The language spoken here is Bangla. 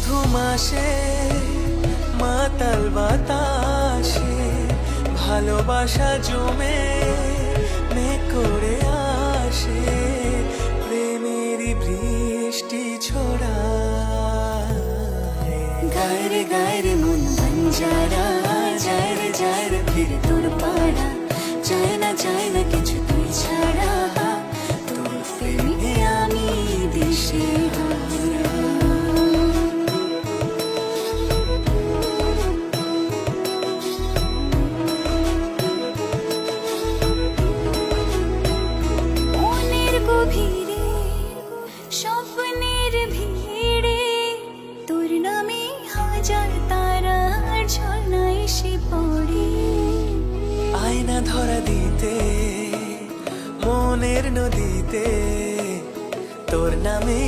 মধুমাসে মাতাল বাতাসে ভালোবাসা জমে মেঘ করে আসে, প্রেমেরই বৃষ্টি ছড়ায়। গায়ে গায়ে মন বঞ্জারা, যায় রে ফিরে তোর পাড়া, চায় না কিছু তুই ছাড়া, তোর প্রেমে আমি দিশে হারা। মনের গভীরে স্বপ্নের ভিড়ে তোর নামে হাজার তারার ঝর্ণা এসে পড়ে। আয়না ধরা দিতে মনের নদীতে তোর নামে